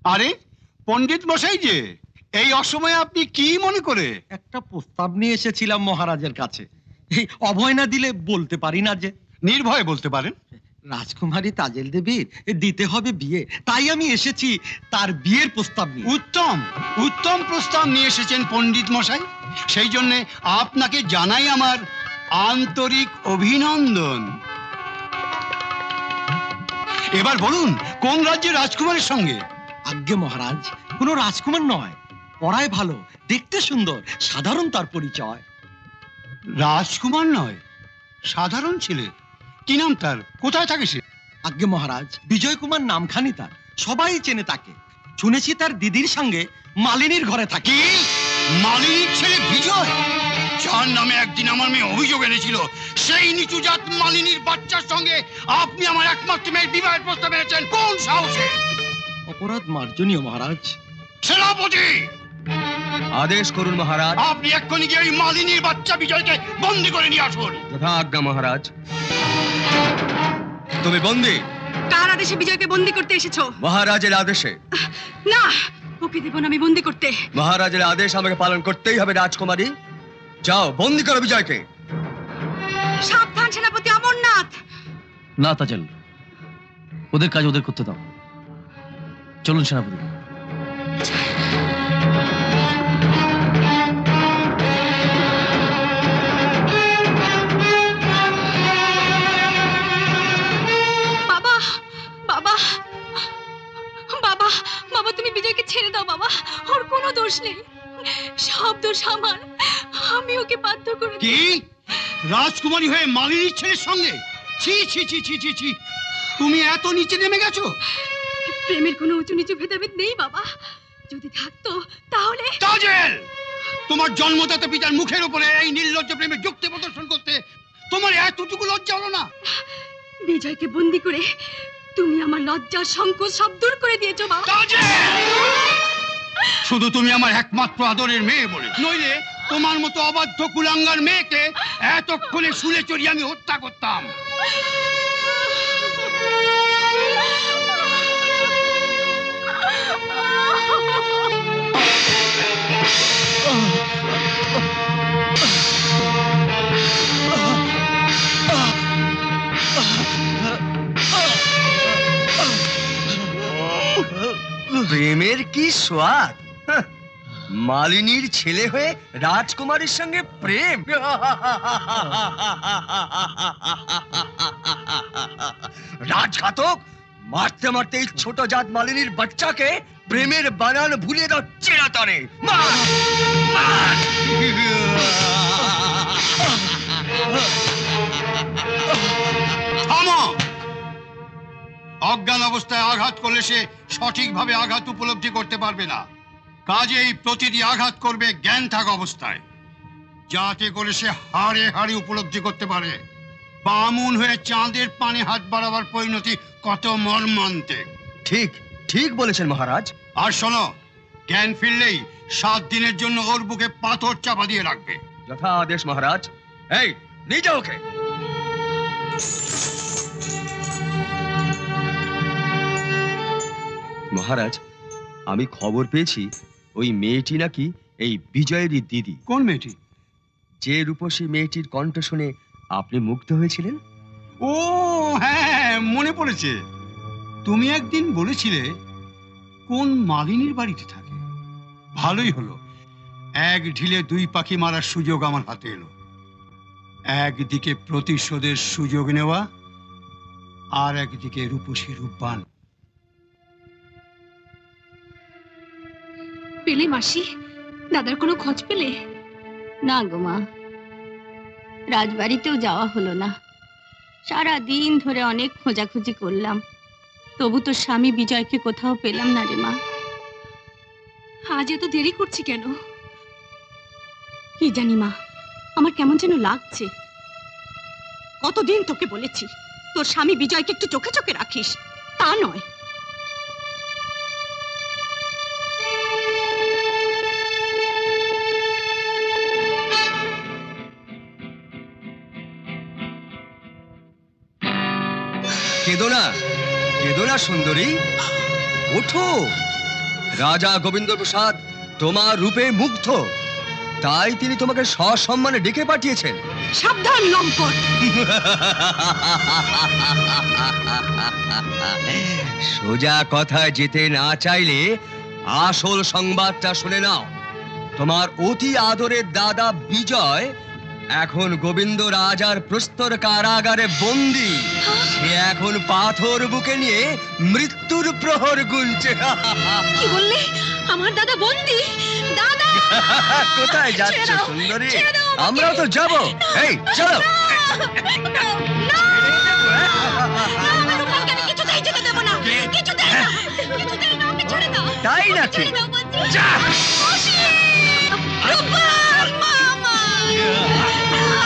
আরে পণ্ডিত মশাই যে, এই অসময়ে আপনি কি মনে করে? একটা প্রস্তাব নিয়ে এসেছিলাম মহারাজের কাছে। এই অভয় না দিলে বলতে পারি না যে। নির্ভয়ে বলতে পারেন। রাজকুমারী তাজেল দেবীর দিতে হবে বিয়ে, তাই আমি এসেছি তার বিয়ের প্রস্তাব নিয়ে। উত্তম উত্তম প্রস্তাব নিয়ে এসেছেন পণ্ডিত মশাই, সেই জন্য আপনাকে জানাই আমার আন্তরিক অভিনন্দন। এবার বলুন, কোন রাজ্যের রাজকুমারের সঙ্গে? আজ্ঞে মহারাজ, কোনো রাজকুমার নয়, পড়ায় ভালো, দেখতে সুন্দর, সাধারণ তার পরিচয়। রাজকুমার নয়, সাধারণ ছেলে? কি নাম তার? কোথায় থাকে সে? আজ্ঞে মহারাজ, বিজয় কুমার নামখানি তার, সবাই চেনে তাকে। শুনেছি তার দিদির সঙ্গে মালিনীর ঘরে থাকে। কি? মালিনীর ছেলে বিজয়, যার নামে একদিন আমার মেয়ে অভিযোগ এনেছিল, সেই নিচু জাত মালিনীর বাচ্চার সঙ্গে আপনি আমার একমাত্র মেয়ের বিবাহের প্রস্তাব এনেছেন? কোন সাহসে? অপরাধ মার্জনীয় মহারাজ। সেনাপতি, আদেশ করুন মহারাজ। আপনি এক্ষুনি গিয়ে ওই মালিনীর বাচ্চা বিজয়কে বন্দি করে নিয়ে আসুন। যথা আজ্ঞা মহারাজ। তুমি বন্দি? কার আদেশে বিজয়কে বন্দি করতে এসেছো? মহারাজের আদেশে। না, ওকে দেব না আমি বন্দি করতে। মহারাজের আদেশ আমাকে পালন করতেই হবে রাজকুমারী। যাও, বন্দি করো বিজয়কে। সাবধান সেনাপতি অমরনাথ। না তাজেল, ওদের কাজ ওদের করতে দাও। চলুন সেনাপতি। বাবা বাবা বাবা বাবা, তুমি বিজয়কে ছেড়ে দাও বাবা, ওর কোনো দোষ নেই, সব দোষ আমার, আমি ওকে বাধ্য করে। কি? রাজকুমারী হয়ে মালিনীর ছেলের সঙ্গে? ছি ছি ছি ছি ছি ছি, তুমি এত নিচে নেমে গেছো? প্রেমের কোনো উঁচু নিচু ভেদাভেদ নেই বাবা, যদি থাকতো তাহলে। তাজেল, তোমার জন্মদাতা পিতার মুখের উপরে এই নির্লজ্জ প্রেমের যুক্তি প্রদর্শন করতে তোমার এতটুকু লজ্জা হলো না? বিজয়কে বন্দি করে তুমি আমার লজ্জার সংকোচ সব দূর করে দিয়েছো বাবা। তাজেল, শুধু তুমি আমার একমাত্র আদরের মেয়ে বলে, নইলে তোমার মতো অবাধ্য কুলাঙ্গার মেয়েকে এতক্ষণে শুলে চড়িয়ে আমি হত্যা করতাম। প্রেমের কি স্বাদ! হাহ, মালিনীর ছেলে হয়ে রাজকুমারীর সঙ্গে প্রেম! রাজঘাতক, মারতে মারতে এই ছোট জাত মালিনীর বাচ্চাকে প্রেমের বানান ভুলিয়ে দাও চিরতরে। মার! মার! থামো! অজ্ঞান অবস্থায় আঘাত করলে সে সঠিকভাবে আঘাত উপলব্ধি করতে পারবে না, কাজেই প্রতিটি আঘাত করবে জ্ঞান থাকা অবস্থায়, যাতে করে সে হাড়ে হাড়ে উপলব্ধি করতে পারে বামুন হয়ে চাঁদের পানে হাত বাড়াবার পরিণতি কত মর্মান্তিক। ঠিক ঠিক বলেছেন মহারাজ। আর শোনো, জ্ঞান ফিরলেই 7 দিনের জন্য ওর বুকে পাথর চাপা দিয়ে রাখবে। যথা আদেশ মহারাজ। এই, নিয়ে যাও ওকে। মহারাজ, আমি খবর পেয়েছি ওই মেয়েটি নাকি এই বিজয়েরই দিদি। কোন মেয়েটি? যে রূপসী মেয়েটির কণ্ঠ শুনে আপনি মুগ্ধ হয়েছিলেন। ও হ্যাঁ, মনে পড়েছে। তুমি একদিন বলেছিলে কোন মালিনীর বাড়িতে থাকে। ভালোই হলো, এক ঢিলে 2 পাখি মারার সুযোগ আমার হাতে এলো। একদিকে প্রতিশোধের সুযোগ নেওয়া, আর একদিকে রূপসী রূপবান। পেলে মাসি, দাদার কোনো খোঁজ পেলে? না গো মা, রাজবাড়িতেও যাওয়া হলো না। সারা দিন ধরে অনেক খোঁজাখুঁজি করলাম, তবু তো স্বামী বিজয়কে কোথাও পেলাম না রে মা। আজ এত দেরি করছি কেন? কি জানি মা, আমার কেমন যেন লাগছে। কতদিন তোকে বলেছি তোর স্বামী বিজয়কে একটু চোখে চোখে রাখিস, তা নয়। কেঁদো না, কেঁদো না সুন্দরী, ওঠো, রাজা গোবিন্দ প্রসাদ তোমার রূপে মুগ্ধ, তাই তিনি তোমাকে সসম্মানে ডেকে পাঠিয়েছেন। সাবধান লম্পট! সোজা কথায় যেতে না চাইলে আসল সংবাদটা শুনে নাও। তোমার অতি আদরের দাদা বিজয় এখন গোবিন্দ রাজার প্রস্তর কারাগারে বন্দী। সে এখন পাথর বুকে নিয়ে মৃত্যুর প্রহর গুনছে। কি বললে? আমার দাদা বন্দি? দাদা! কোথায় যাচ্ছ সুন্দরী? আমরাও তো যাব। এই চলো। কিছুতেই যেতে দেব না, কিছুতেই না, কিছুতেই না, ওকে ছেড়ে দাও। তাই নাকি? ছেড়ে দাও বলছি। যা। রূপবান, মামা!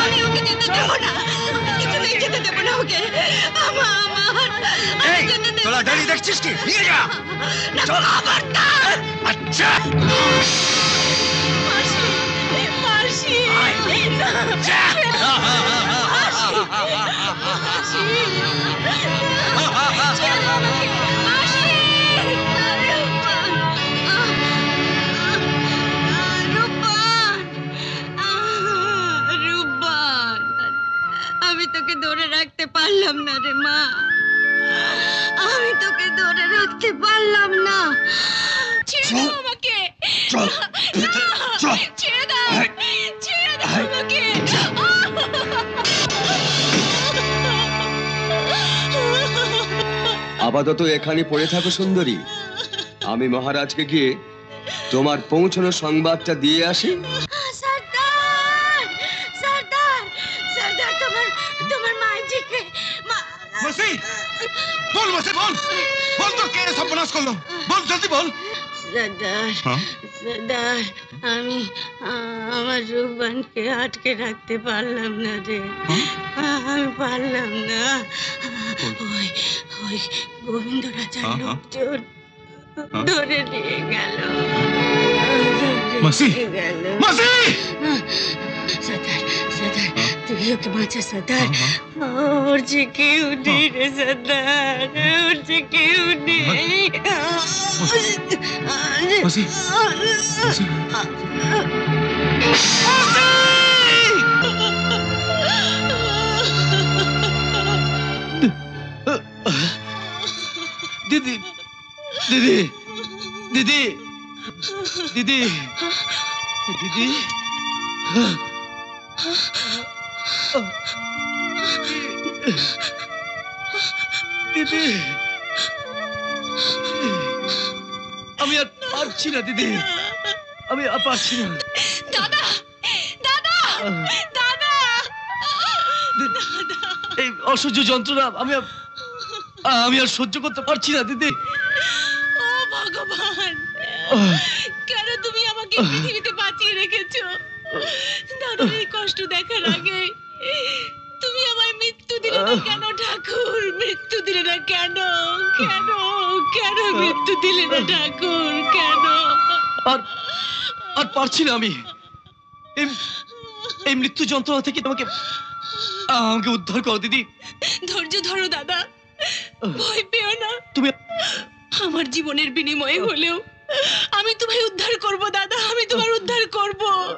আমি ওকে যেতে দেব না, কিছুতেই যেতে দেব না ওকে। আমার এই যেতে দেব তোরা না। দাঁড়িয়ে দেখছিস কি? নিয়ে যা। না, চল। খবরদার! আচ্ছা মাসি, মাসি! যা। মাসি! ছেড়ে দাও আমাকে, মাসি! রূপবান! রূপবান! আমি তোকে ধরে রাখতে পারলাম না রে মা, আমি তোকে ধরে রাখতে পারলাম না। ছেড়ে দাও আমাকে, চল। চল। ছেড়ে দাও, ছেড়ে দাও আমাকে। আপাতত এখানে পড়ে থাকো সুন্দরী, আমি মহারাজকে গিয়ে তোমার পৌঁছানো সংবাদটা দিয়ে আসি। সর্দার, সর্দার, সর্দার, তোমার মাইজিকে মাসি, বল মাসি, বল বল, তো কে সর্বনাশ করলো? বল জলদি বল। সর্দার, সর্দার, আমি আমার রূপবানকে আটকে রাখতে পারলাম না রে, আমি পারলাম না। ওই ওই গোবিন্দ রাজার লোকজন ধরে নিয়ে গেল, মাসি, গেল। মাসি! সর্দার, সর্দার, তুই ওকে বাঁচা সর্দার। ওর যে কেউ নেই রে সর্দার, ওর যে কেউ নেই। মাসি, মাসি। দিদি, দিদি, দিদি, দিদি, দিদি, দিদি, আমি আর পারছি না দিদি, আমি আর পারছি না। দাদা, দাদা, দাদা! এই অসহ্য যন্ত্রণা আমি আর সহ্য করতে পারছি না দিদি। ও ভগবান, কেন তুমি আমাকে পৃথিবীতে বাঁচিয়ে রেখেছো? দাদার এই কষ্ট দেখার আগে তুমি আমায় মৃত্যু দিলে না কেন ঠাকুর? মৃত্যু দিলে না কেন? কেন, কেন মৃত্যু দিলে না ঠাকুর? কেন? আর পারছি না আমি। এই মৃত্যু যন্ত্রণা থেকে আমাকে উদ্ধার করো দিদি। ধৈর্য ধরো দাদা, ভয় পেও না। তুমি আমার জীবনের বিনিময়ে হলেও আমি তোমায় উদ্ধার করব দাদা, আমি তোমার উদ্ধার করব।